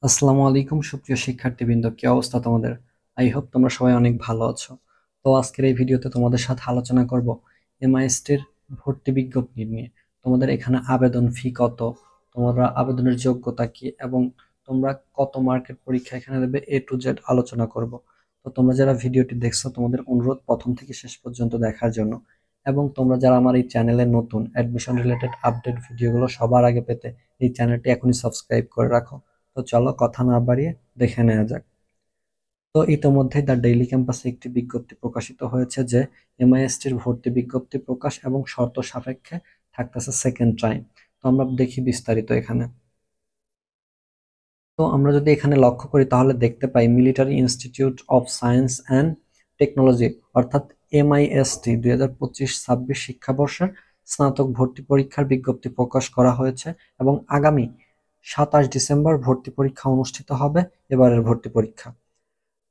আসসালামু আলাইকুম সুপ্রিয় শিক্ষার্থীবৃন্দ, কি অবস্থা তোমাদের? আই হোপ তোমরা সবাই অনেক ভালো আছো। তো আজকের এই ভিডিওতে তোমাদের সাথে আলোচনা করব এমআইএসটির ভর্তি বিজ্ঞপ্তি নিয়ে। তোমাদের এখানে আবেদন ফি কত, তোমরা আবেদনের যোগ্যতা কি, এবং তোমরা কত মার্কের পরীক্ষা এখানে দেবে, এ টু জেড আলোচনা করব। তো তোমরা যারা ভিডিওটি দেখছো তোমাদের অনুরোধ প্রথম থেকে শেষ পর্যন্ত দেখার জন্য, এবং তোমরা যারা আমার এই চ্যানেলে নতুন, অ্যাডমিশন রিলেটেড আপডেট ভিডিওগুলো সবার আগে পেতে এই চ্যানেলটি এখনই সাবস্ক্রাইব করে রাখো। তো চলো কথা না বাড়িয়ে দেখে নেওয়া যাক। তো ইতোমধ্যেই দ্য ডেইলি ক্যাম্পাসে একটি বিজ্ঞপ্তি প্রকাশিত হয়েছে যে এমআইএসটির ভর্তি বিজ্ঞপ্তি প্রকাশ এবং শর্ত সাপেক্ষে থাকতেছে সেকেন্ড টাইম। তো আমরা দেখি বিস্তারিত এখানে। তো আমরা যদি এখানে লক্ষ্য করি তাহলে দেখতে পাই military institute of science and technology অর্থাৎ এমআইএসটি 2025-26 শিক্ষাবর্ষের স্নাতক ভর্তি পরীক্ষার বিজ্ঞপ্তি প্রকাশ করা হয়েছে এবং আগামী 27 ডিসেম্বর ভর্তি পরীক্ষা অনুষ্ঠিত হবে। এবারের ভর্তি পরীক্ষা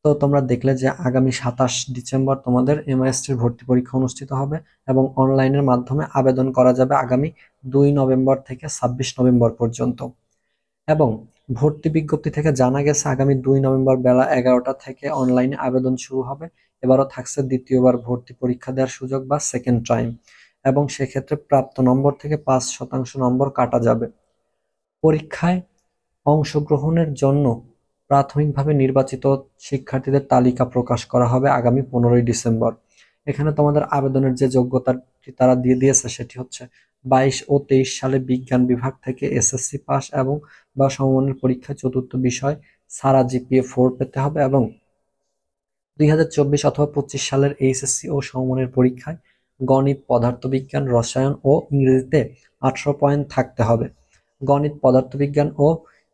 তো তোমরা দেখলে যে আগামী 27 ডিসেম্বর তোমাদের এমআইএসটির ভর্তি পরীক্ষা অনুষ্ঠিত হবে এবং অনলাইনের মাধ্যমে আবেদন করা যাবে আগামী 2 নভেম্বর থেকে 26 নভেম্বর পর্যন্ত। এবং ভর্তি বিজ্ঞপ্তি থেকে জানা গেছে আগামী 2 নভেম্বর বেলা 11টা থেকে অনলাইনে আবেদন শুরু হবে। এবারও থাকছে দ্বিতীয়বার ভর্তি পরীক্ষা দেওয়ার সুযোগ বা সেকেন্ড টাইম, এবং সেক্ষেত্রে প্রাপ্ত নম্বর থেকে 5% নম্বর কাটা যাবে। পরীক্ষায় অংশগ্রহণের জন্য প্রাথমিকভাবে নির্বাচিত শিক্ষার্থীদের তালিকা প্রকাশ করা হবে আগামী 15 ডিসেম্বর। এখানে তোমাদের আবেদনের যে যোগ্যতাটি তারা দিয়ে দিয়েছে সেটি হচ্ছে 22 ও 23 সালে বিজ্ঞান বিভাগ থেকে এসএসসি পাস এবং বা সমমানের পরীক্ষায় চতুর্থ বিষয় সারা জিপিএ 4 পেতে হবে, এবং 2024 অথবা 25 সালের এইচএসসি ও সমমানের পরীক্ষায় গণিত, পদার্থবিজ্ঞান, রসায়ন ও ইংরেজিতে 18 পয়েন্ট থাকতে হবে। গণিত, পদার্থবিজ্ঞান ও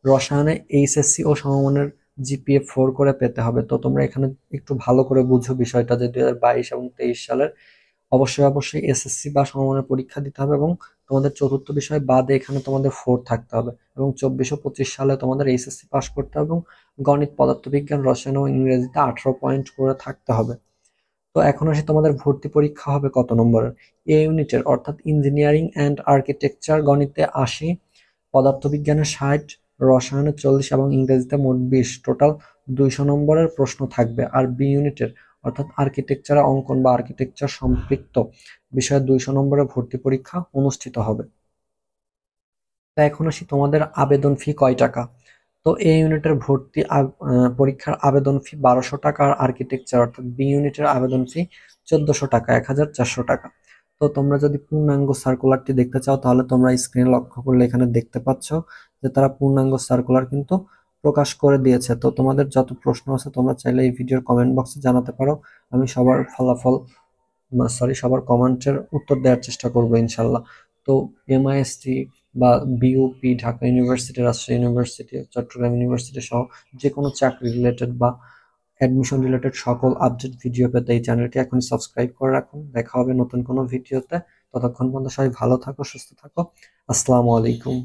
রসায়নে এইচএসসি ও সমমানের জিপিএ 4 করে পেতে হবে। তো তোমরা এখানে একটু ভালো করে বুঝো বিষয়টা যে 2022 এবং 23 সালের অবশ্যই এসএসসি বা সমমানের পরীক্ষা দিতে হবে, এবং তোমাদের চতুর্থ বিষয় বাদে এখানে তোমাদের 4 থাকতে হবে, এবং 24 ও 25 সালে তোমাদের এইচএসসি পাস করতে হবে এবং গণিত, পদার্থবিজ্ঞান, রসায়ন ও ইংরেজিতে 18 পয়েন্ট করে থাকতে হবে। তো এখন আসি তোমাদের ভর্তি পরীক্ষা হবে কত নম্বরের। এ ইউনিটের অর্থাৎ ইঞ্জিনিয়ারিং অ্যান্ড আর্কিটেকচার গণিতে 80, পদার্থবিজ্ঞানে 60, রসায়নে 40 এবং ইংরেজিতে মোট 20, টোটাল 200 নম্বরের প্রশ্ন থাকবে। আর বি ইউনিটের অর্থাৎ আর্কিটেকচারে অঙ্কন বা আর্কিটেকচার সম্পৃক্ত বিষয়ে 200 নম্বরের ভর্তি পরীক্ষা অনুষ্ঠিত হবে। তা এখন আসি তোমাদের আবেদন ফি কয় টাকা। তো এ ইউনিটের ভর্তি পরীক্ষার আবেদন ফি 1200 টাকা, আর আর্কিটেকচার অর্থাৎ বি ইউনিটের আবেদন ফি 1400 টাকা, 1400 টাকা। তো তোমরা যদি পূর্ণাঙ্গ সার্কুলারটি দেখতে চাও তাহলে তোমরা স্ক্রিনে লক্ষ্য করলে এখানে দেখতে পাচ্ছ যে তারা পূর্ণাঙ্গ সার্কুলার কিন্তু প্রকাশ করে দিয়েছে। তো তোমাদের যত প্রশ্ন আছে তোমরা চাইলে এই ভিডিওর কমেন্ট বক্সে জানাতে পারো। আমি সবার কমেন্টের উত্তর দেওয়ার চেষ্টা করবো ইনশাল্লাহ। তো এমআইএসটি বা BUP, Dhaka university, Rajshahi university, Chattogram university সহ যে কোনো চাকরি রিলেটেড বা অ্যাডমিশন রিলেটেড সকল আপডেট ভিডিও পেতে এই চ্যানেলটি এখনই সাবস্ক্রাইব করে রাখুন। দেখা হবে নতুন কোনো ভিডিওতে। ততক্ষণ পর্যন্ত সবাই ভালো থাকো, সুস্থ থাকো। আসসালামু আলাইকুম।